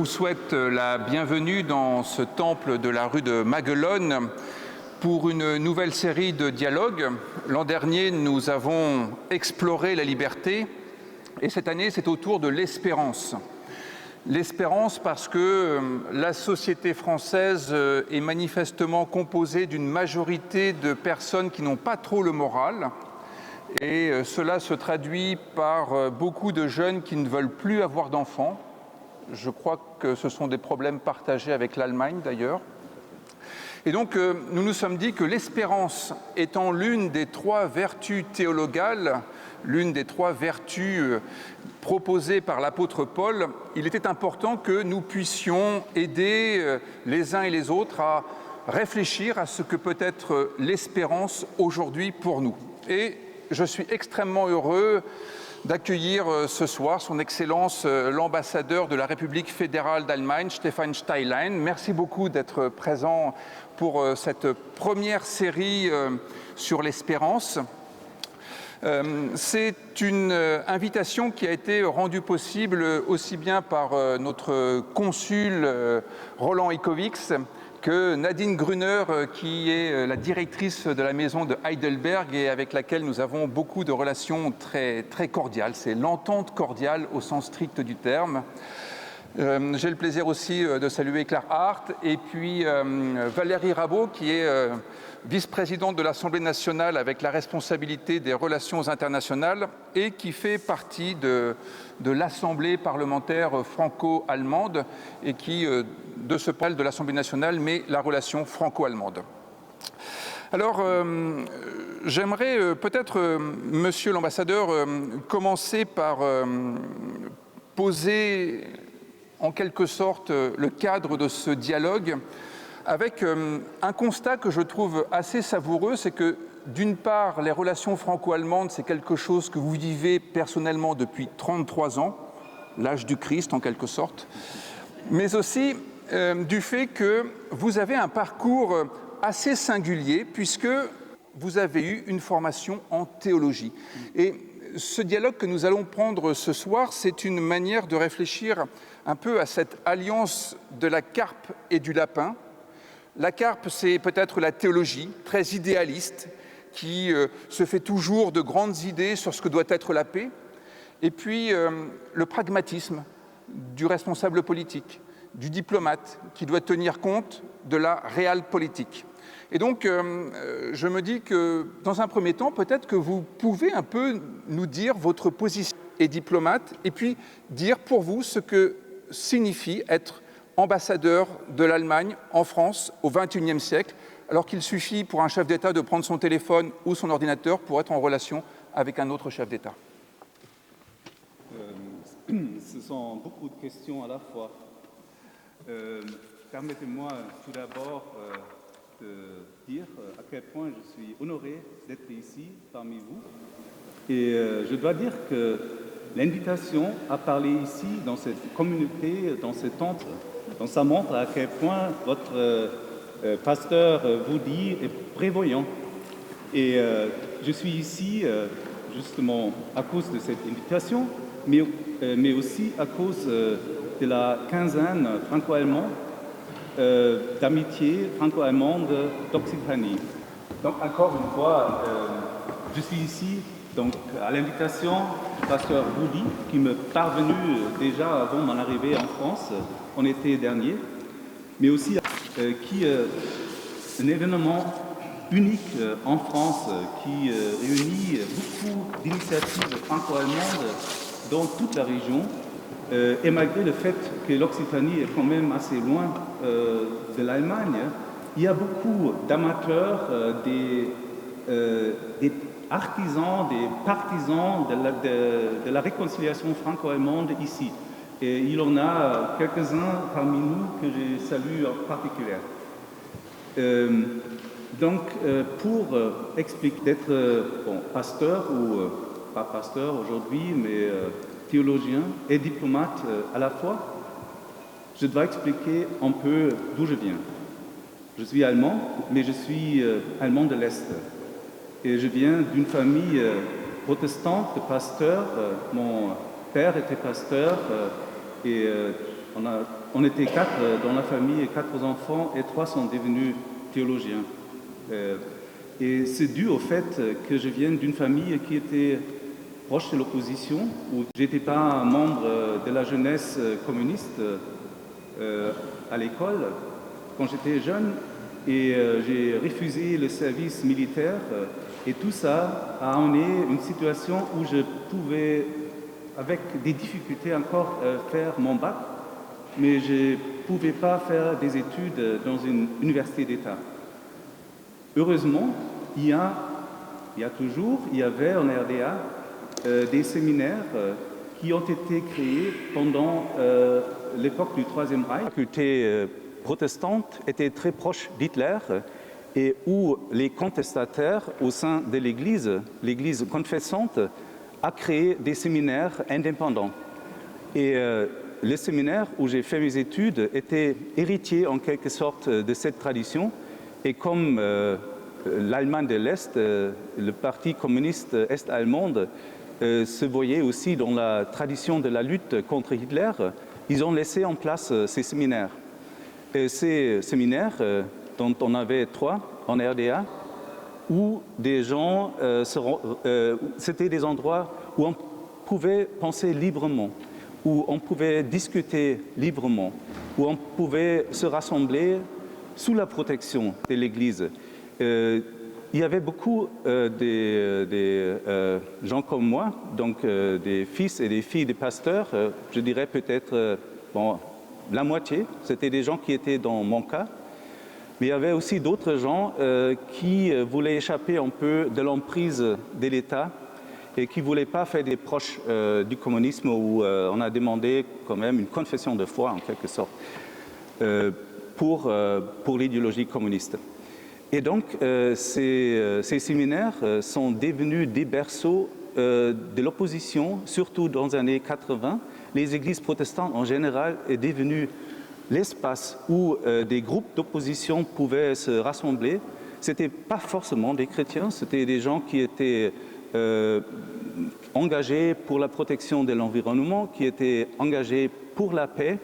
Je vous souhaite la bienvenue dans ce temple de la rue de Maguelone pour une nouvelle série de dialogues. L'an dernier, nous avons exploré la liberté et cette année, c'est au tour de l'espérance. L'espérance parce que la société française est manifestement composée d'une majorité de personnes qui n'ont pas trop le moral et cela se traduit par beaucoup de jeunes qui ne veulent plus avoir d'enfants. Je crois que ce sont des problèmes partagés avec l'Allemagne d'ailleurs. Et donc nous nous sommes dit que l'espérance étant l'une des trois vertus théologales, l'une des trois vertus proposées par l'apôtre Paul, il était important que nous puissions aider les uns et les autres à réfléchir à ce que peut être l'espérance aujourd'hui pour nous. Et je suis extrêmement heureux d'accueillir ce soir son Excellence l'ambassadeur de la République fédérale d'Allemagne, Stefan Steinlein. Merci beaucoup d'être présent pour cette première série sur l'espérance. C'est une invitation qui a été rendue possible aussi bien par notre consul Roland Ikovics que Nadine Gruner, qui est la directrice de la maison de Heidelberg et avec laquelle nous avons beaucoup de relations très cordiales. C'est l'entente cordiale au sens strict du terme. J'ai le plaisir aussi de saluer Claire Hart et puis Valérie Rabault, qui est vice-présidente de l'Assemblée nationale avec la responsabilité des relations internationales et qui fait partie de l'Assemblée parlementaire franco-allemande et qui, de ce pôle de l'Assemblée nationale, met la relation franco-allemande. Alors, j'aimerais peut-être, monsieur l'ambassadeur, commencer par poser en quelque sorte le cadre de ce dialogue avec un constat que je trouve assez savoureux, c'est que d'une part, les relations franco-allemandes, c'est quelque chose que vous vivez personnellement depuis 33 ans, l'âge du Christ en quelque sorte, mais aussi du fait que vous avez un parcours assez singulier puisque vous avez eu une formation en théologie. Et ce dialogue que nous allons prendre ce soir, c'est une manière de réfléchir un peu à cette alliance de la carpe et du lapin. La carpe, c'est peut-être la théologie, très idéaliste, qui se fait toujours de grandes idées sur ce que doit être la paix. Et puis le pragmatisme du responsable politique, du diplomate, qui doit tenir compte de la réelle politique. Et donc, je me dis que, dans un premier temps, peut-être que vous pouvez un peu nous dire votre position et diplomate, et puis dire pour vous ce que signifie être ambassadeur de l'Allemagne en France au XXIe siècle, alors qu'il suffit pour un chef d'État de prendre son téléphone ou son ordinateur pour être en relation avec un autre chef d'État. Ce sont beaucoup de questions à la fois. Permettez-moi tout d'abord de dire à quel point je suis honoré d'être ici parmi vous. Et je dois dire que l'invitation à parler ici, dans cette communauté, dans ce temple, ça montre à quel point votre pasteur vous dit est prévoyant. Et je suis ici justement à cause de cette invitation, mais aussi à cause de la quinzaine franco-allemande d'amitié franco-allemande d'Occitanie. Donc encore une fois, je suis ici donc, à l'invitation du pasteur Woody, qui m'est parvenu déjà avant mon arrivée en France en été dernier, mais aussi qui est un événement unique en France qui réunit beaucoup d'initiatives franco-allemandes dans toute la région. Et malgré le fait que l'Occitanie est quand même assez loin de l'Allemagne, il y a beaucoup d'amateurs, des artisans, des partisans de la réconciliation franco-allemande ici. Et il y en a quelques-uns parmi nous que je salue en particulier. Donc, pour expliquer, d'être pasteur ou pas pasteur aujourd'hui, mais théologien et diplomate à la fois, je dois expliquer un peu d'où je viens. Je suis allemand, mais je suis allemand de l'Est. Et je viens d'une famille protestante de pasteurs. Mon père était pasteur et on a on était 4 dans la famille, 4 enfants, et 3 sont devenus théologiens. Et c'est dû au fait que je viens d'une famille qui était proche de l'opposition, où je n'étais pas membre de la jeunesse communiste à l'école quand j'étais jeune, et j'ai refusé le service militaire, et tout ça a amené une situation où je pouvais, avec des difficultés encore, faire mon bac, mais je ne pouvais pas faire des études dans une université d'État. Heureusement, il y avait en RDA des séminaires qui ont été créés pendant l'époque du Troisième Reich. La faculté protestante était très proche d'Hitler et où les contestataires au sein de l'Église confessante, a créé des séminaires indépendants. Et le séminaire où j'ai fait mes études était héritier en quelque sorte de cette tradition. Et comme l'Allemagne de l'Est, le parti communiste est-allemande, se voyait aussi dans la tradition de la lutte contre Hitler, ils ont laissé en place ces séminaires. Et ces séminaires, dont on avait 3 en RDA, où des gens c'était des endroits où on pouvait penser librement, où on pouvait discuter librement, où on pouvait se rassembler sous la protection de l'Église. Il y avait beaucoup des gens comme moi, donc des fils et des filles des pasteurs, je dirais peut-être la moitié, c'était des gens qui étaient dans mon cas, mais il y avait aussi d'autres gens qui voulaient échapper un peu de l'emprise de l'État et qui ne voulaient pas faire des proches du communisme où on a demandé quand même une confession de foi en quelque sorte pour l'idéologie communiste. Et donc, ces séminaires sont devenus des berceaux de l'opposition, surtout dans les années 80. Les églises protestantes, en général, est devenu l'espace où des groupes d'opposition pouvaient se rassembler. Ce n'étaient pas forcément des chrétiens, c'était des gens qui étaient engagés pour la protection de l'environnement, qui étaient engagés pour la paix,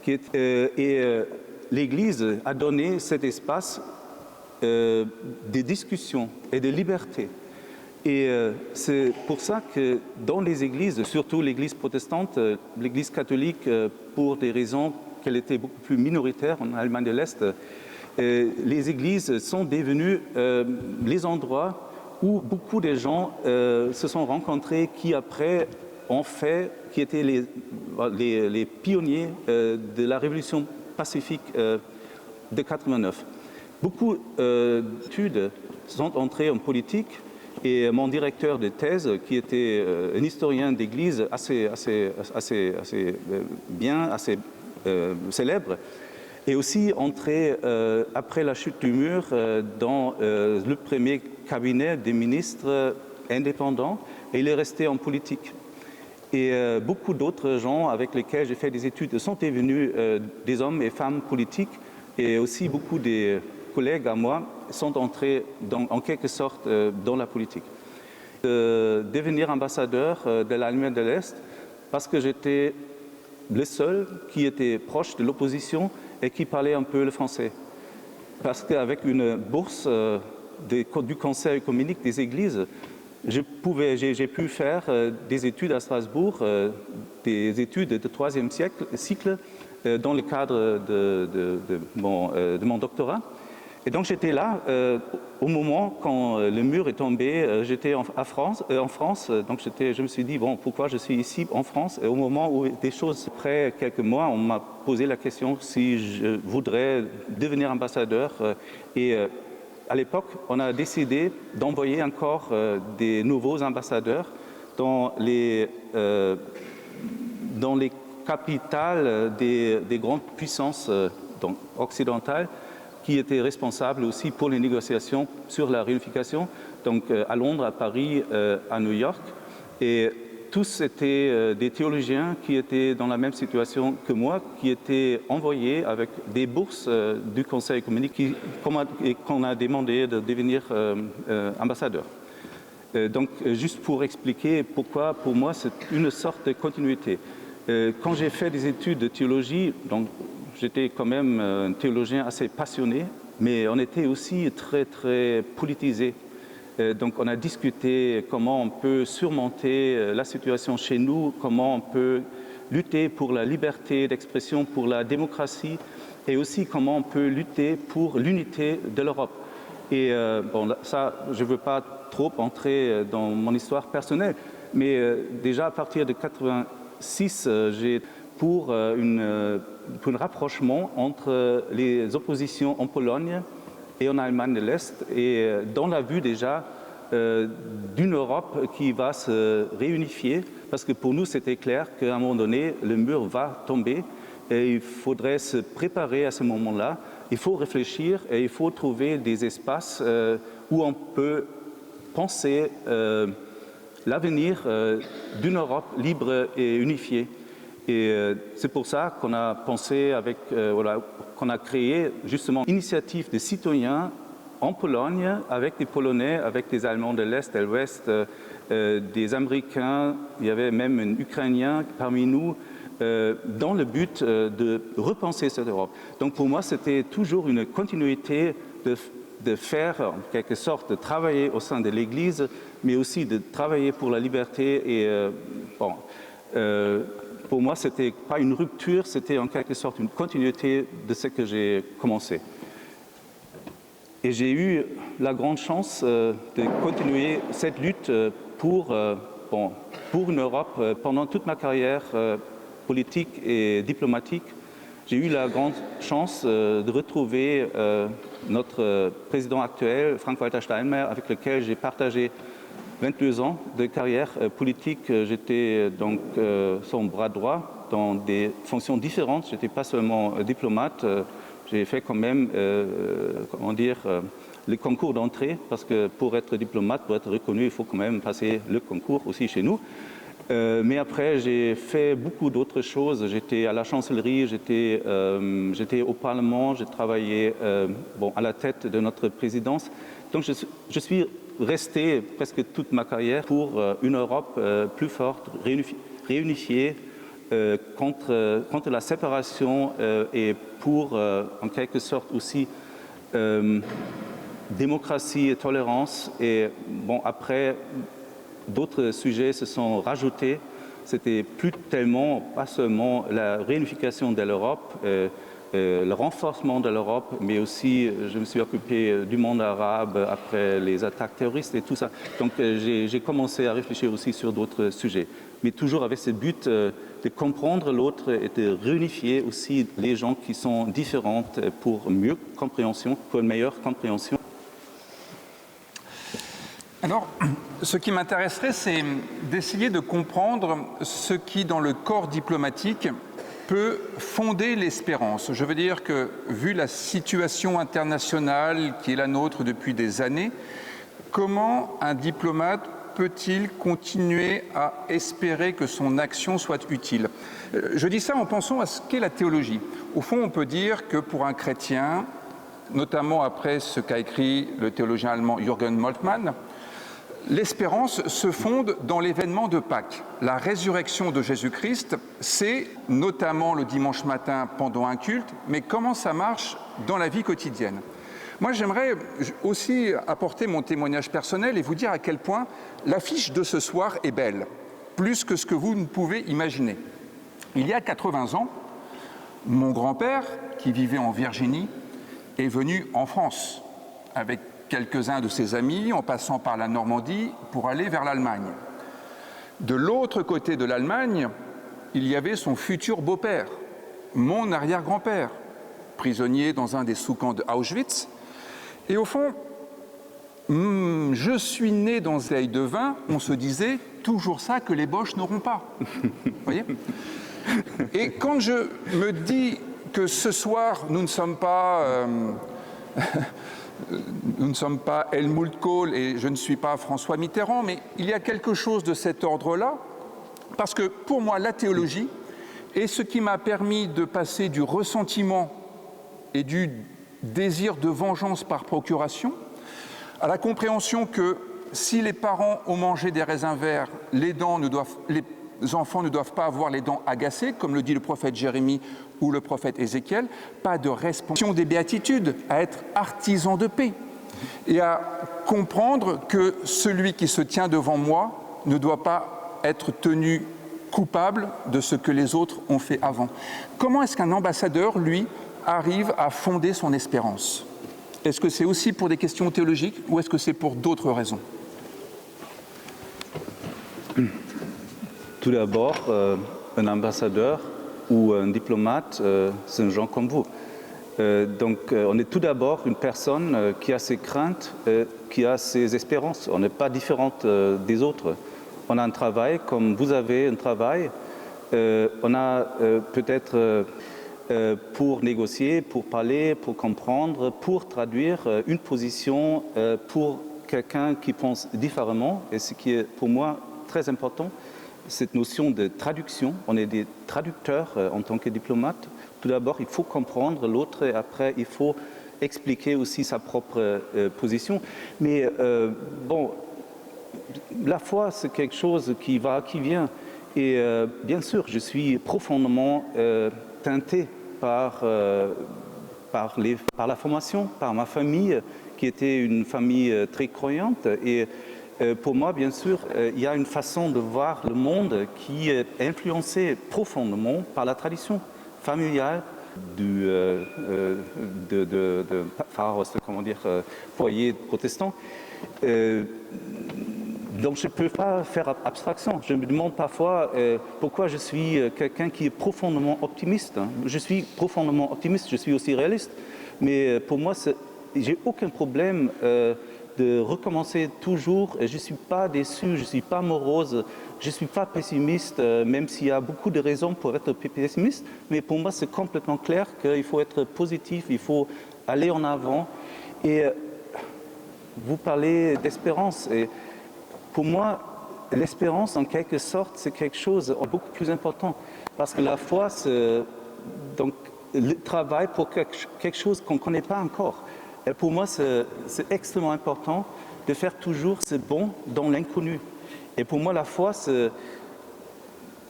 et l'Église a donné cet espace de discussion et de liberté. Et c'est pour ça que dans les églises, surtout l'Église protestante, l'Église catholique, pour des raisons qu'elle était beaucoup plus minoritaire en Allemagne de l'Est, les églises sont devenues les endroits où beaucoup de gens se sont rencontrés, qui après qui étaient les pionniers de la révolution pacifique de 89. Beaucoup d'études sont entrées en politique et mon directeur de thèse, qui était un historien d'église assez célèbre, est aussi entré après la chute du mur dans le premier cabinet des ministres indépendants et il est resté en politique. Et beaucoup d'autres gens avec lesquels j'ai fait des études sont devenus des hommes et femmes politiques et aussi beaucoup des collègues à moi sont entrés en quelque sorte dans la politique. Devenir ambassadeur de l'Allemagne de l'Est parce que j'étais le seul qui était proche de l'opposition et qui parlait un peu le français. Parce qu'avec une bourse du Conseil œcuménique des Églises, j'ai pu faire des études à Strasbourg, des études de 3e cycle dans le cadre de mon doctorat. Et donc j'étais là au moment quand le mur est tombé, j'étais en France, donc je me suis dit, bon, pourquoi je suis ici en France? Et au moment où des choses, après quelques mois, on m'a posé la question si je voudrais devenir ambassadeur. Et à l'époque, on a décidé d'envoyer encore des nouveaux ambassadeurs dans les capitales des grandes puissances occidentales, qui étaient responsables aussi pour les négociations sur la réunification, donc à Londres, à Paris, à New York. Et tous étaient des théologiens qui étaient dans la même situation que moi, qui étaient envoyés avec des bourses du Conseil œcuménique qu'on a demandé de devenir ambassadeur. Donc, juste pour expliquer pourquoi, pour moi, c'est une sorte de continuité. Quand j'ai fait des études de théologie, donc j'étais quand même un théologien assez passionné, mais on était aussi très, très politisé. Donc on a discuté comment on peut surmonter la situation chez nous, comment on peut lutter pour la liberté d'expression, pour la démocratie, et aussi comment on peut lutter pour l'unité de l'Europe. Et bon, ça, je ne veux pas trop entrer dans mon histoire personnelle, mais déjà à partir de 86, j'ai pour un rapprochement entre les oppositions en Pologne et en Allemagne de l'Est, et dans la vue déjà d'une Europe qui va se réunifier, parce que pour nous c'était clair qu'à un moment donné le mur va tomber et il faudrait se préparer à ce moment-là. Il faut réfléchir et il faut trouver des espaces où on peut penser l'avenir d'une Europe libre et unifiée. Et c'est pour ça qu'on a pensé qu'on a créé justement une initiative de citoyens en Pologne avec des Polonais, avec des Allemands de l'Est et de l'Ouest, des Américains, il y avait même un Ukrainien parmi nous, dans le but de repenser cette Europe. Donc pour moi, c'était toujours une continuité de faire, en quelque sorte, de travailler au sein de l'Église, mais aussi de travailler pour la liberté. Et pour moi, ce n'était pas une rupture, c'était en quelque sorte une continuité de ce que j'ai commencé. Et j'ai eu la grande chance de continuer cette lutte pour une Europe pendant toute ma carrière politique et diplomatique. J'ai eu la grande chance de retrouver notre président actuel, Frank-Walter Steinmeier, avec lequel j'ai partagé 22 ans de carrière politique. J'étais donc son bras droit dans des fonctions différentes. Je n'étais pas seulement diplomate, j'ai fait quand même, les concours d'entrée, parce que pour être diplomate, pour être reconnu, il faut quand même passer le concours aussi chez nous. Mais après, j'ai fait beaucoup d'autres choses. J'étais à la chancellerie, j'étais au Parlement, j'ai travaillé à la tête de notre présidence. Donc je suis resté presque toute ma carrière pour une Europe plus forte, réunifiée contre la séparation et pour, en quelque sorte aussi, démocratie et tolérance. Et bon, après, d'autres sujets se sont rajoutés. C'était plus tellement, pas seulement la réunification de l'Europe, le renforcement de l'Europe, mais aussi je me suis occupé du monde arabe après les attaques terroristes et tout ça. Donc j'ai commencé à réfléchir aussi sur d'autres sujets, mais toujours avec ce but de comprendre l'autre et de réunifier aussi les gens qui sont différents pour une meilleure compréhension. Alors, ce qui m'intéresserait, c'est d'essayer de comprendre ce qui, dans le corps diplomatique, peut fonder l'espérance. Je veux dire que, vu la situation internationale qui est la nôtre depuis des années, comment un diplomate peut-il continuer à espérer que son action soit utile? Je dis ça en pensant à ce qu'est la théologie. Au fond, on peut dire que pour un chrétien, notamment après ce qu'a écrit le théologien allemand Jürgen Moltmann, l'espérance se fonde dans l'événement de Pâques. La résurrection de Jésus-Christ, c'est notamment le dimanche matin pendant un culte, mais comment ça marche dans la vie quotidienne. Moi, j'aimerais aussi apporter mon témoignage personnel et vous dire à quel point l'affiche de ce soir est belle, plus que ce que vous ne pouvez imaginer. Il y a 80 ans, mon grand-père, qui vivait en Virginie, est venu en France avec quelques-uns de ses amis, en passant par la Normandie, pour aller vers l'Allemagne. De l'autre côté de l'Allemagne, il y avait son futur beau-père, mon arrière-grand-père, prisonnier dans un des sous-camps de Auschwitz. Et au fond, je suis né dans ce vieil de vin, on se disait toujours ça que les Boches n'auront pas. Vous voyez ? Et quand je me dis que ce soir, nous ne sommes pas Helmut Kohl et je ne suis pas François Mitterrand, mais il y a quelque chose de cet ordre-là, parce que pour moi, la théologie est ce qui m'a permis de passer du ressentiment et du désir de vengeance par procuration à la compréhension que si les parents ont mangé des raisins verts, les enfants ne doivent pas avoir les dents agacées, comme le dit le prophète Jérémie ou le prophète Ézéchiel, pas de responsabilité des béatitudes, à être artisan de paix, et à comprendre que celui qui se tient devant moi ne doit pas être tenu coupable de ce que les autres ont fait avant. Comment est-ce qu'un ambassadeur, lui, arrive à fonder son espérance? Est-ce que c'est aussi pour des questions théologiques ou est-ce que c'est pour d'autres raisons? Tout d'abord, un ambassadeur ou un diplomate, c'est un gens comme vous. Donc, on est tout d'abord une personne qui a ses craintes, qui a ses espérances. On n'est pas différente des autres. On a un travail, comme vous avez un travail. On a peut-être pour négocier, pour parler, pour comprendre, pour traduire une position pour quelqu'un qui pense différemment. Et ce qui est pour moi très important, cette notion de traduction. On est des traducteurs en tant que diplomates. Tout d'abord, il faut comprendre l'autre et après, il faut expliquer aussi sa propre position. Mais bon, la foi, c'est quelque chose qui va, qui vient. Et bien sûr, je suis profondément teinté par la formation, par ma famille, qui était une famille très croyante. Et pour moi, bien sûr, il y a une façon de voir le monde qui est influencée profondément par la tradition familiale de foyer protestant. Donc je ne peux pas faire abstraction. Je me demande parfois pourquoi je suis quelqu'un qui est profondément optimiste. Je suis profondément optimiste, je suis aussi réaliste. Mais pour moi, j'ai aucun problème de recommencer toujours. Je ne suis pas déçu, je ne suis pas morose, je ne suis pas pessimiste, même s'il y a beaucoup de raisons pour être pessimiste. Mais pour moi, c'est complètement clair qu'il faut être positif, il faut aller en avant. Et vous parlez d'espérance. Et pour moi, l'espérance, en quelque sorte, c'est quelque chose de beaucoup plus important. Parce que la foi, c'est donc le travail pour quelque chose qu'on ne connaît pas encore. Et pour moi, c'est extrêmement important de faire toujours ce bon dans l'inconnu. Et pour moi, la foi, c'est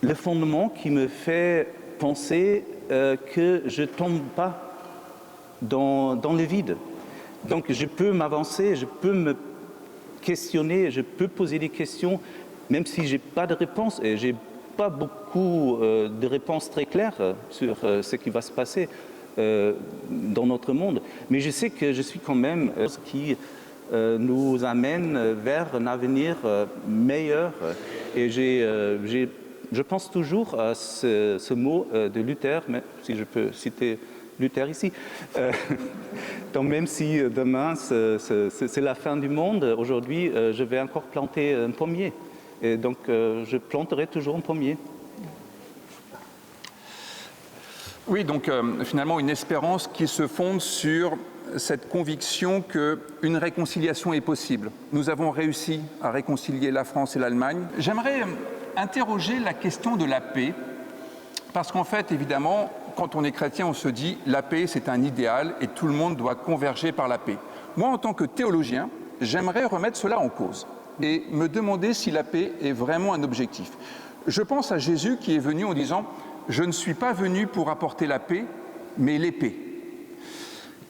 le fondement qui me fait penser que je ne tombe pas dans le vide. Donc, je peux m'avancer, je peux me questionner, je peux poser des questions, même si je n'ai pas de réponse. Et je n'ai pas beaucoup de réponses très claires sur ce qui va se passer dans notre monde. Mais je sais que je suis quand même ce qui nous amène vers un avenir meilleur. Et je pense toujours à ce mot de Luther, mais si je peux citer Luther ici. Donc même si demain c'est la fin du monde, aujourd'hui je vais encore planter un pommier. Et donc je planterai toujours un pommier. Oui, donc finalement une espérance qui se fonde sur cette conviction qu'une réconciliation est possible. Nous avons réussi à réconcilier la France et l'Allemagne. J'aimerais interroger la question de la paix, parce qu'en fait, évidemment, quand on est chrétien, on se dit la paix, c'est un idéal et tout le monde doit converger par la paix. Moi, en tant que théologien, j'aimerais remettre cela en cause et me demander si la paix est vraiment un objectif. Je pense à Jésus qui est venu en disant « Je ne suis pas venu pour apporter la paix, mais l'épée ».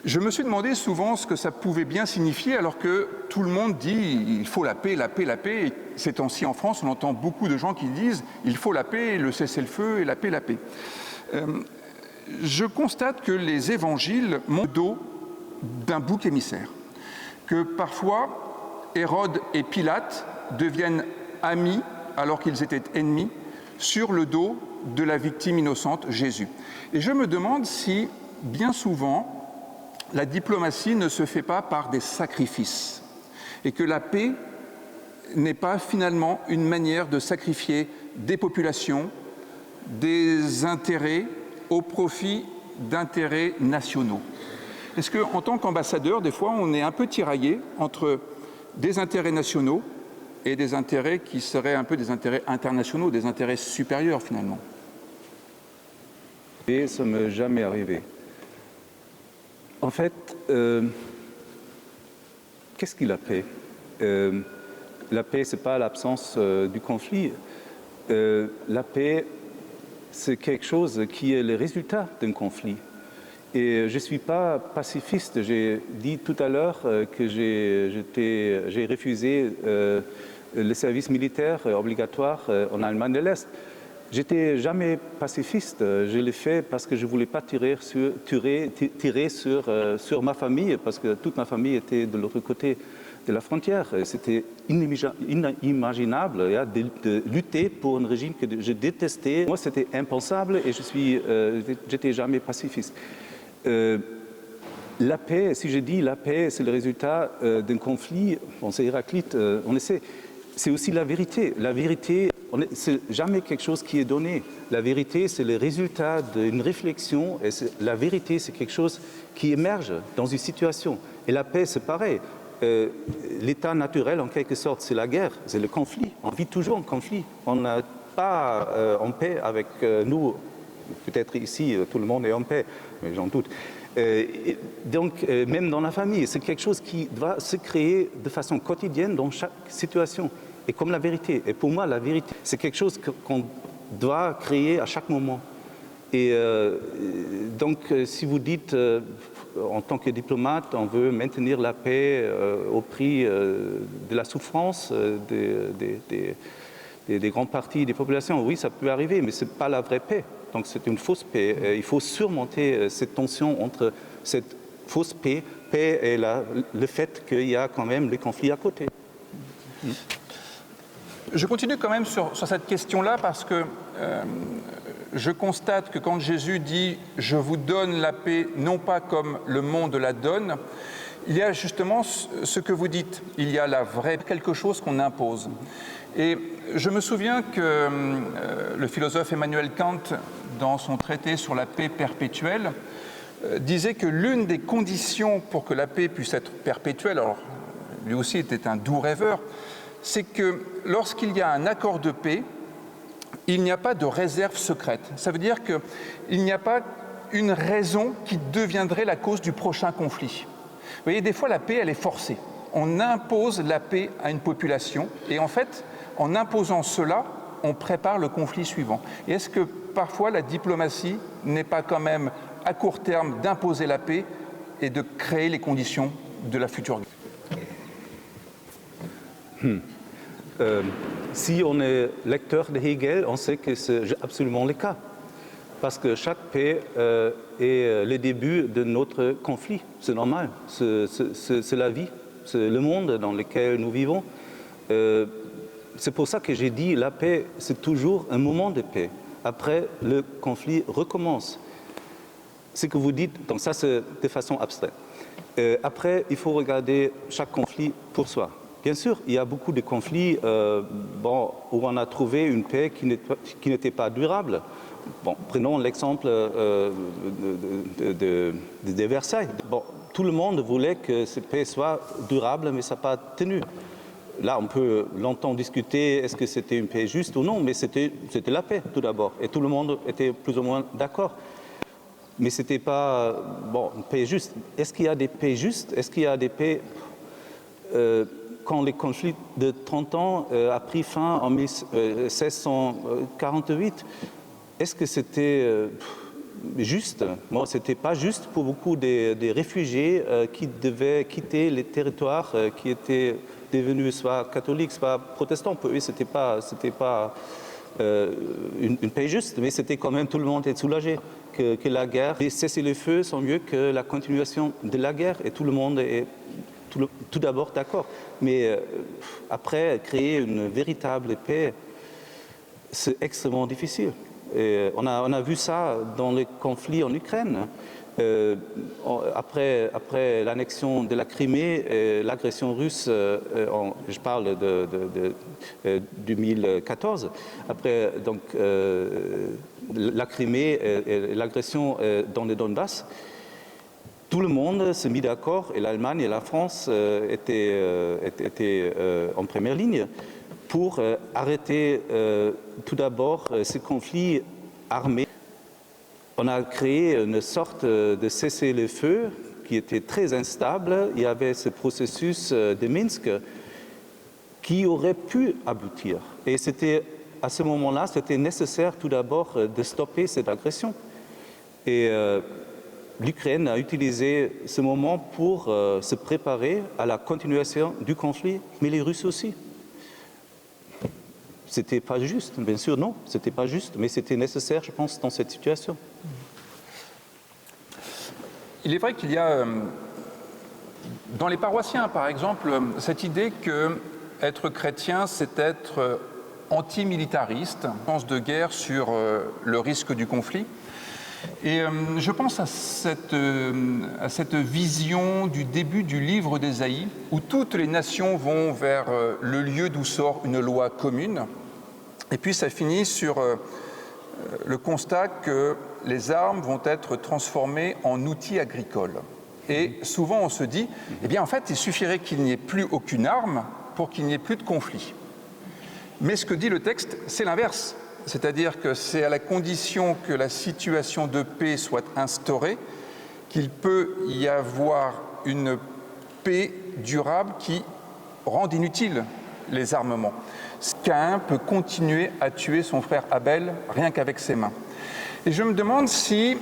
Je me suis demandé souvent ce que ça pouvait bien signifier alors que tout le monde dit « il faut la paix, la paix, la paix ». Et ces temps-ci en France, on entend beaucoup de gens qui disent « il faut la paix, le cessez-le-feu et la paix, la paix ». Je constate que les évangiles montrent le dos d'un bouc émissaire, que parfois Hérode et Pilate deviennent amis alors qu'ils étaient ennemis sur le dos de la victime innocente, Jésus. Et je me demande si, bien souvent, la diplomatie ne se fait pas par des sacrifices et que la paix n'est pas finalement une manière de sacrifier des populations, des intérêts au profit d'intérêts nationaux. Est-ce qu'en tant qu'ambassadeur, des fois, on est un peu tiraillé entre des intérêts nationaux et des intérêts qui seraient un peu des intérêts internationaux, des intérêts supérieurs finalement? Et ça ne m'est jamais arrivé. En fait, qu'est-ce qu'est la paix? La paix, ce n'est pas l'absence du conflit. La paix, c'est quelque chose qui est le résultat d'un conflit. Et je ne suis pas pacifiste. J'ai dit tout à l'heure que j'ai refusé le service militaire obligatoire en Allemagne de l'Est. J'étais jamais pacifiste. Je l'ai fait parce que je ne voulais pas tirer sur ma famille, parce que toute ma famille était de l'autre côté de la frontière. C'était inimaginable de lutter pour un régime que je détestais. Moi, c'était impensable et je n'étais jamais pacifiste. La paix, si je dis la paix, c'est le résultat d'un conflit, bon, c'est Héraclite, on essaie. C'est aussi la vérité. La vérité, c'est jamais quelque chose qui est donné. La vérité, c'est le résultat d'une réflexion. Et la vérité, c'est quelque chose qui émerge dans une situation. Et la paix, c'est pareil. L'état naturel, en quelque sorte, c'est la guerre, c'est le conflit. On vit toujours en conflit. On n'est pas en paix avec nous. Peut-être ici, tout le monde est en paix, mais j'en doute. Donc, même dans la famille, c'est quelque chose qui doit se créer de façon quotidienne dans chaque situation. Et comme la vérité. Et pour moi, la vérité, c'est quelque chose qu'on doit créer à chaque moment. Et donc, si vous dites, en tant que diplomate, on veut maintenir la paix au prix de la souffrance des grandes parties des populations, oui, ça peut arriver, mais ce n'est pas la vraie paix. Donc c'est une fausse paix. Il faut surmonter cette tension entre cette fausse paix et le fait qu'il y a quand même les conflits à côté. Je continue quand même sur cette question-là parce que je constate que quand Jésus dit « Je vous donne la paix, non pas comme le monde la donne », il y a justement ce que vous dites. Il y a la vraie, quelque chose qu'on impose. Et je me souviens que le philosophe Emmanuel Kant, dans son traité sur la paix perpétuelle, disait que l'une des conditions pour que la paix puisse être perpétuelle, alors lui aussi était un doux rêveur, c'est que lorsqu'il y a un accord de paix, il n'y a pas de réserve secrète. Ça veut dire qu'il n'y a pas une raison qui deviendrait la cause du prochain conflit. Vous voyez, des fois, la paix, elle est forcée. On impose la paix à une population et en fait, en imposant cela, on prépare le conflit suivant. Et est-ce que parfois la diplomatie n'est pas quand même à court terme d'imposer la paix et de créer les conditions de la future guerre? Si on est lecteur de Hegel, on sait que c'est absolument le cas. Parce que chaque paix est le début de notre conflit. C'est normal, c'est la vie, c'est le monde dans lequel nous vivons. C'est pour ça que j'ai dit la paix, c'est toujours un moment de paix. Après, le conflit recommence. Ce que vous dites, donc ça c'est de façon abstraite. Après, il faut regarder chaque conflit pour soi. Bien sûr, il y a beaucoup de conflits où on a trouvé une paix qui n'était pas durable. Bon, prenons l'exemple de Versailles. Bon, tout le monde voulait que cette paix soit durable, mais ça n'a pas tenu. Là, on peut longtemps discuter, est-ce que c'était une paix juste ou non, mais c'était la paix tout d'abord. Et tout le monde était plus ou moins d'accord. Mais ce n'était pas une paix juste. Est-ce qu'il y a des paix justes? Est-ce qu'il y a des paix... quand le conflit de 30 ans a pris fin en 1648, est-ce que c'était juste? Bon, ce n'était pas juste pour beaucoup des réfugiés qui devaient quitter les territoires qui étaient devenus soit catholiques, soit protestants. Pour eux, ce n'était pas une paix juste, mais c'était quand même tout le monde est soulagé que la guerre, les cessez-le-feu sont mieux que la continuation de la guerre et tout le monde est tout d'abord d'accord. Mais après, créer une véritable paix, c'est extrêmement difficile. Et on a vu ça dans les conflits en Ukraine. Après l'annexion de la Crimée, l'agression russe, je parle de 2014, après donc, la Crimée et l'agression dans le Donbass, tout le monde s'est mis d'accord et l'Allemagne et la France étaient en première ligne pour arrêter tout d'abord ces conflits armés. On a créé une sorte de cessez-le-feu qui était très instable. Il y avait ce processus de Minsk qui aurait pu aboutir. Et c'était à ce moment-là, c'était nécessaire tout d'abord de stopper cette agression. Et l'Ukraine a utilisé ce moment pour se préparer à la continuation du conflit, mais les Russes aussi. C'était pas juste, bien sûr, non, c'était pas juste, mais c'était nécessaire, je pense, dans cette situation. Il est vrai qu'il y a, dans les paroissiens, par exemple, cette idée que être chrétien, c'est être antimilitariste, sens de guerre sur le risque du conflit. Et je pense à cette vision du début du livre d'Ésaïe, où toutes les nations vont vers le lieu d'où sort une loi commune. Et puis ça finit sur le constat que les armes vont être transformées en outils agricoles. Et souvent on se dit, eh bien en fait il suffirait qu'il n'y ait plus aucune arme pour qu'il n'y ait plus de conflit. Mais ce que dit le texte, c'est l'inverse. C'est-à-dire que c'est à la condition que la situation de paix soit instaurée qu'il peut y avoir une paix durable qui rende inutiles les armements. Caïn peut continuer à tuer son frère Abel rien qu'avec ses mains. Et je me demande si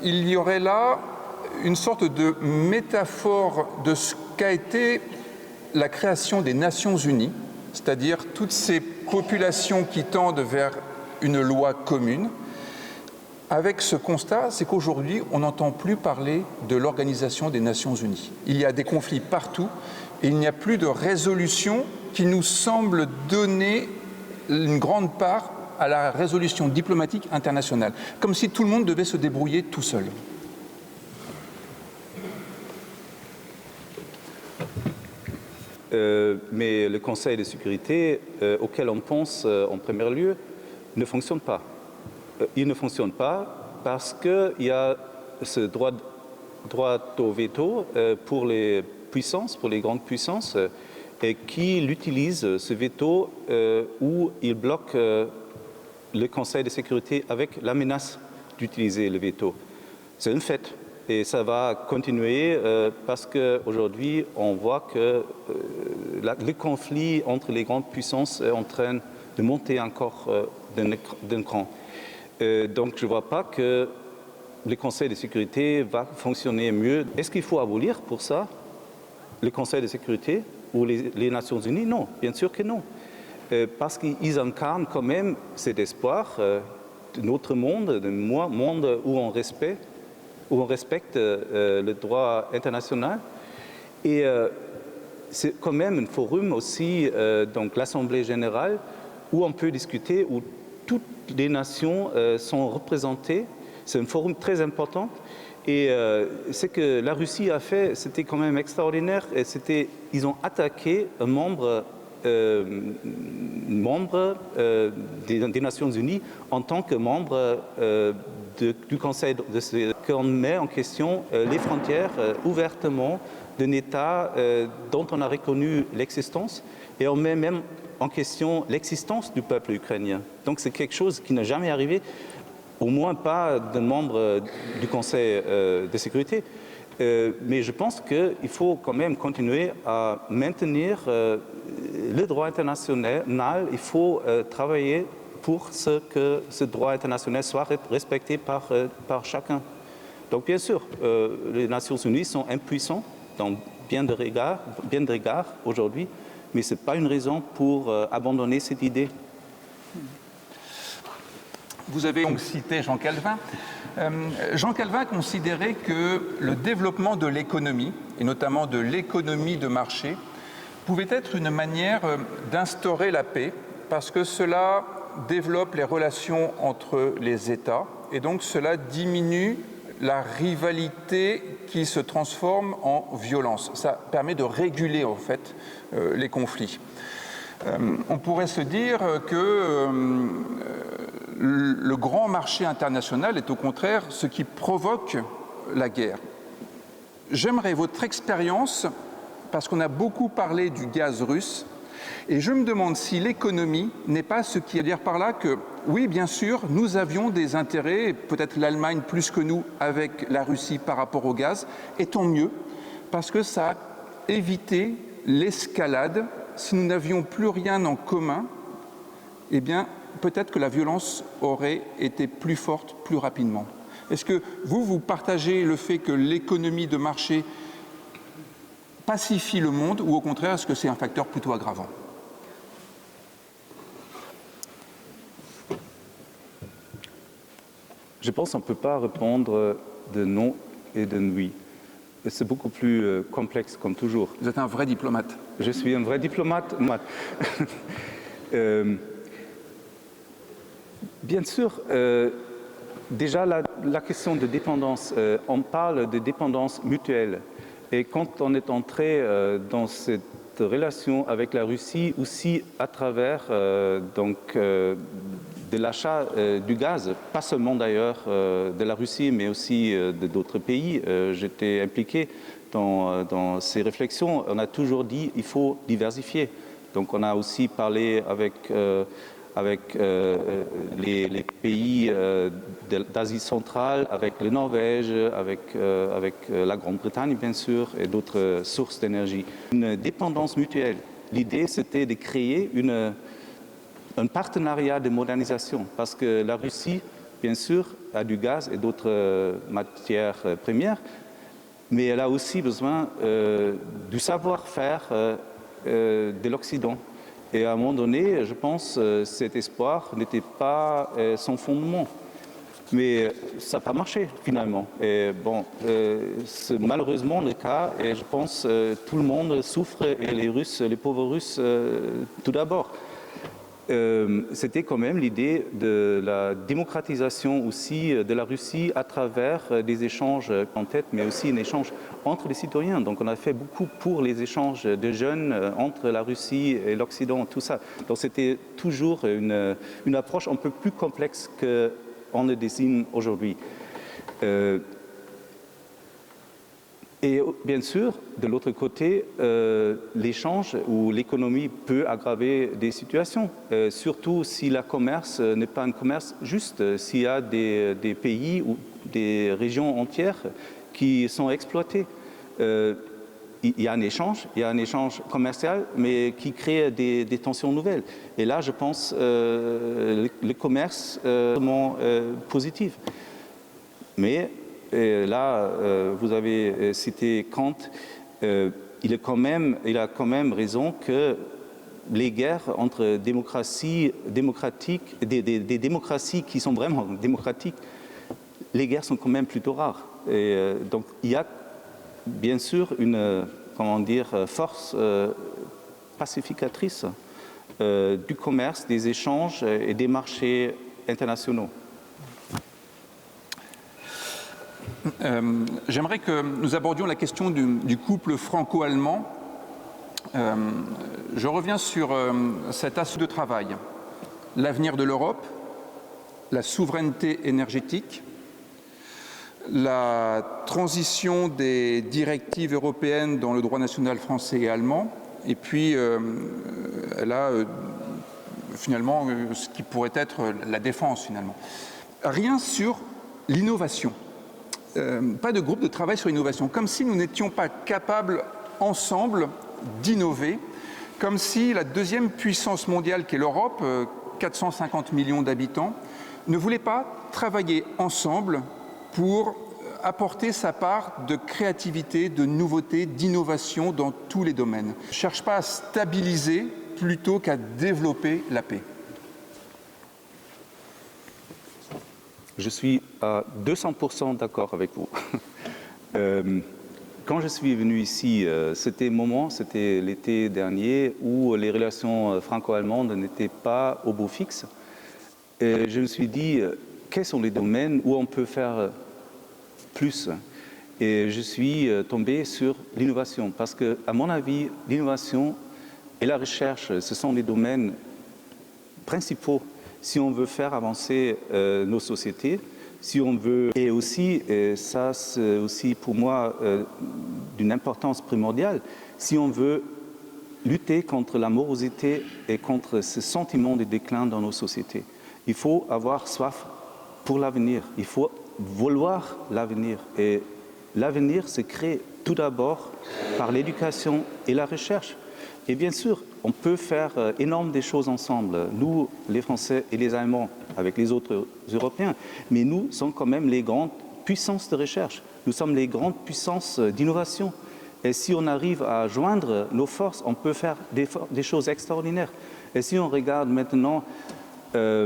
il y aurait là une sorte de métaphore de ce qu'a été la création des Nations Unies, c'est-à-dire toutes ces populations qui tendent vers une loi commune, avec ce constat, c'est qu'aujourd'hui, on n'entend plus parler de l'Organisation des Nations Unies. Il y a des conflits partout et il n'y a plus de résolution qui nous semble donner une grande part à la résolution diplomatique internationale, comme si tout le monde devait se débrouiller tout seul. Mais le Conseil de sécurité auquel on pense en premier lieu ne fonctionne pas. Il ne fonctionne pas parce qu'il y a ce droit au veto pour les puissances, pour les grandes puissances, et qui utilisent ce veto où ils bloquent le Conseil de sécurité avec la menace d'utiliser le veto. C'est un fait. Et ça va continuer parce qu'aujourd'hui, on voit que le conflit entre les grandes puissances est en train de monter encore d'un cran. Donc, je ne vois pas que le Conseil de sécurité va fonctionner mieux. Est-ce qu'il faut abolir pour ça le Conseil de sécurité ou les Nations Unies? Non, bien sûr que non. Parce qu'ils incarnent quand même cet espoir de notre monde, d'un monde où on respecte le droit international. Et c'est quand même un forum aussi, donc l'Assemblée générale, où on peut discuter, où toutes les nations sont représentées. C'est un forum très important. Et ce que la Russie a fait, c'était quand même extraordinaire. Et ils ont attaqué un membre des Nations Unies en tant que membre du Conseil qu'on met en question les frontières ouvertement d'un État dont on a reconnu l'existence, et on met même en question l'existence du peuple ukrainien. Donc c'est quelque chose qui n'a jamais arrivé, au moins pas d'un membre du Conseil de sécurité. Mais je pense qu'il faut quand même continuer à maintenir le droit international. Il faut travailler pour que ce droit international soit respecté par chacun. Donc bien sûr, les Nations Unies sont impuissantes dans bien de regards aujourd'hui, mais ce n'est pas une raison pour abandonner cette idée. Vous avez donc cité Jean Calvin. Jean Calvin considérait que le développement de l'économie, et notamment de l'économie de marché, pouvait être une manière d'instaurer la paix, parce que cela développe les relations entre les États, et donc cela diminue la rivalité qui se transforme en violence. Ça permet de réguler en fait les conflits. On pourrait se dire que le grand marché international est au contraire ce qui provoque la guerre. J'aimerais votre expérience, parce qu'on a beaucoup parlé du gaz russe, et je me demande si l'économie n'est pas ce qui veut dire par là que, oui, bien sûr, nous avions des intérêts, peut-être l'Allemagne plus que nous, avec la Russie par rapport au gaz, et tant mieux, parce que ça a évité l'escalade. Si nous n'avions plus rien en commun, eh bien, peut-être que la violence aurait été plus forte plus rapidement. Est-ce que vous partagez le fait que l'économie de marché pacifie le monde ou au contraire, est-ce que c'est un facteur plutôt aggravant? Je pense qu'on ne peut pas répondre de non et de oui. C'est beaucoup plus complexe, comme toujours. Vous êtes un vrai diplomate. Je suis un vrai diplomate. Bien sûr, déjà la question de dépendance, on parle de dépendance mutuelle. Et quand on est entré dans cette relation avec la Russie, aussi à travers de l'achat du gaz, pas seulement d'ailleurs de la Russie, mais aussi de d'autres pays. J'étais impliqué dans ces réflexions. On a toujours dit qu'il faut diversifier. Donc on a aussi parlé avec les pays d'Asie centrale, avec la Norvège, avec la Grande-Bretagne bien sûr, et d'autres sources d'énergie. Une dépendance mutuelle. L'idée, c'était de créer un partenariat de modernisation, parce que la Russie, bien sûr, a du gaz et d'autres matières premières, mais elle a aussi besoin du savoir-faire de l'Occident. Et à un moment donné, je pense, cet espoir n'était pas son fondement. Mais ça n'a pas marché, finalement. Et bon, c'est malheureusement le cas, et je pense tout le monde souffre, et les Russes, les pauvres Russes, tout d'abord. C'était quand même l'idée de la démocratisation aussi de la Russie à travers des échanges en tête, mais aussi un échange entre les citoyens. Donc on a fait beaucoup pour les échanges de jeunes entre la Russie et l'Occident, tout ça. Donc c'était toujours une approche un peu plus complexe qu'on le dessine aujourd'hui. Et bien sûr, de l'autre côté, l'échange ou l'économie peut aggraver des situations, surtout si le commerce n'est pas un commerce juste, s'il y a des pays ou des régions entières qui sont exploitées. Il y a un échange commercial, mais qui crée des tensions nouvelles. Et là, je pense le commerce est vraiment positif. Mais et là, vous avez cité Kant, il a quand même raison que les guerres entre démocraties, des démocraties qui sont vraiment démocratiques, les guerres sont quand même plutôt rares. Et donc il y a bien sûr une force pacificatrice du commerce, des échanges et des marchés internationaux. J'aimerais que nous abordions la question du couple franco-allemand. Je reviens sur cet axe de travail. L'avenir de l'Europe, la souveraineté énergétique, la transition des directives européennes dans le droit national français et allemand, et puis là, finalement, ce qui pourrait être la défense, finalement. Rien sur l'innovation. Pas de groupe de travail sur l'innovation, comme si nous n'étions pas capables ensemble d'innover, comme si la deuxième puissance mondiale qu'est l'Europe, 450 millions d'habitants, ne voulait pas travailler ensemble pour apporter sa part de créativité, de nouveauté, d'innovation dans tous les domaines. Ne cherche pas à stabiliser plutôt qu'à développer la paix. Je suis à 200% d'accord avec vous. Quand je suis venu ici, c'était l'été dernier où les relations franco-allemandes n'étaient pas au beau fixe. Et je me suis dit, quels sont les domaines où on peut faire plus? Et je suis tombé sur l'innovation, parce que, à mon avis, l'innovation et la recherche, ce sont les domaines principaux si on veut faire avancer nos sociétés, si on veut, et aussi, et ça c'est aussi pour moi d'une importance primordiale, si on veut lutter contre la morosité et contre ce sentiment de déclin dans nos sociétés. Il faut avoir soif pour l'avenir, il faut vouloir l'avenir. Et l'avenir se crée tout d'abord par l'éducation et la recherche. Et bien sûr, on peut faire énorme des choses ensemble, nous, les Français et les Allemands, avec les autres Européens, mais nous sommes quand même les grandes puissances de recherche, nous sommes les grandes puissances d'innovation. Et si on arrive à joindre nos forces, on peut faire des choses extraordinaires. Et si on regarde maintenant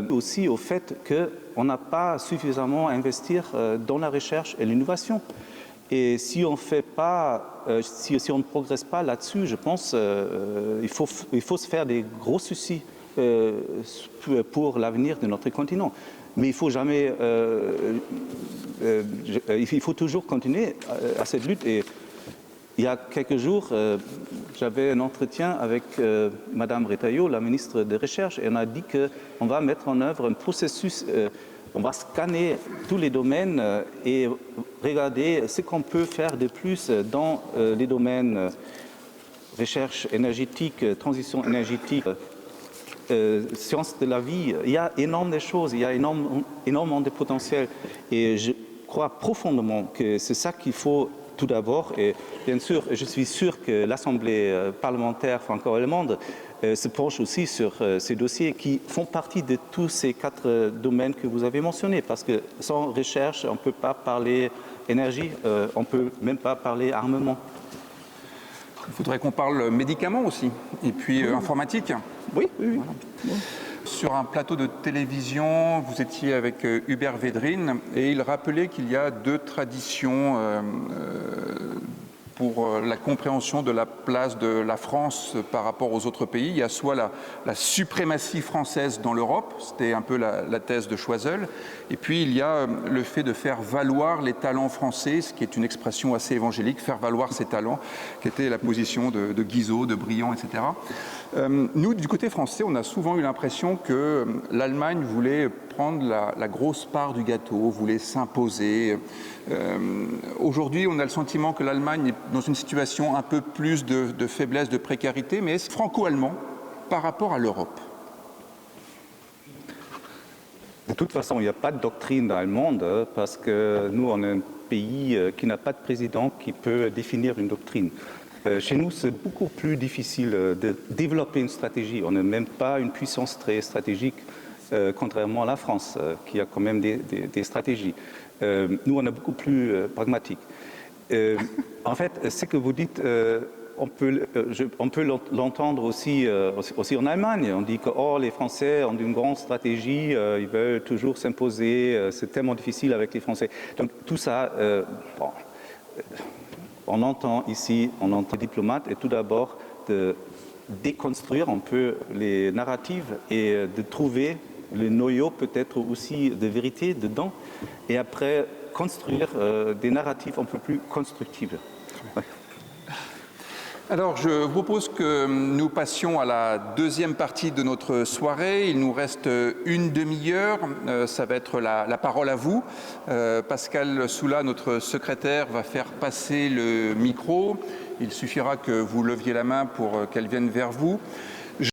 aussi au fait qu'on n'a pas suffisamment à investir dans la recherche et l'innovation. Et si on fait pas, si on ne progresse pas là-dessus, je pense il faut se faire des gros soucis pour l'avenir de notre continent. Mais il faut jamais, il faut toujours continuer à cette lutte. Et il y a quelques jours, j'avais un entretien avec Madame Retailleau, la ministre de Recherche, et on a dit qu'on va mettre en œuvre un processus. On va scanner tous les domaines et regarder ce qu'on peut faire de plus dans les domaines recherche énergétique, transition énergétique, sciences de la vie. Il y a énormément de choses, il y a énormément de potentiel. Et je crois profondément que c'est ça qu'il faut tout d'abord. Et bien sûr, je suis sûr que l'Assemblée parlementaire franco-allemande se penche aussi sur ces dossiers qui font partie de tous ces 4 domaines que vous avez mentionnés. Parce que sans recherche, on ne peut pas parler énergie, on ne peut même pas parler armement. Il faudrait qu'on parle médicaments aussi, et puis informatique. Oui. Voilà. Sur un plateau de télévision, vous étiez avec Hubert Védrine, et il rappelait qu'il y a 2 traditions pour la compréhension de la place de la France par rapport aux autres pays. Il y a soit la suprématie française dans l'Europe, c'était un peu la thèse de Choiseul, et puis il y a le fait de faire valoir les talents français, ce qui est une expression assez évangélique, faire valoir ses talents, qui était la position de Guizot, de Briand, etc. Nous, du côté français, on a souvent eu l'impression que l'Allemagne voulait prendre la grosse part du gâteau, voulait s'imposer. Aujourd'hui, on a le sentiment que l'Allemagne est dans une situation un peu plus de faiblesse, de précarité, mais est-ce franco-allemand par rapport à l'Europe? De toute façon, il n'y a pas de doctrine allemande parce que nous, on est un pays qui n'a pas de président qui peut définir une doctrine. Chez nous, c'est beaucoup plus difficile de développer une stratégie. On n'est même pas une puissance très stratégique, contrairement à la France, qui a quand même des stratégies. Nous, on est beaucoup plus pragmatique. En fait, ce que vous dites, on peut l'entendre aussi en Allemagne. On dit que les Français ont une grande stratégie, ils veulent toujours s'imposer, c'est tellement difficile avec les Français. Donc tout ça, on entend ici, on entend les diplomates, et tout d'abord de déconstruire un peu les narratives et de trouver le noyau peut-être aussi de vérité dedans, et après construire des narratifs un peu plus constructives. Ouais. Alors, je vous propose que nous passions à la deuxième partie de notre soirée. Il nous reste une demi-heure. Ça va être la parole à vous. Pascal Soula, notre secrétaire, va faire passer le micro. Il suffira que vous leviez la main pour qu'elle vienne vers vous.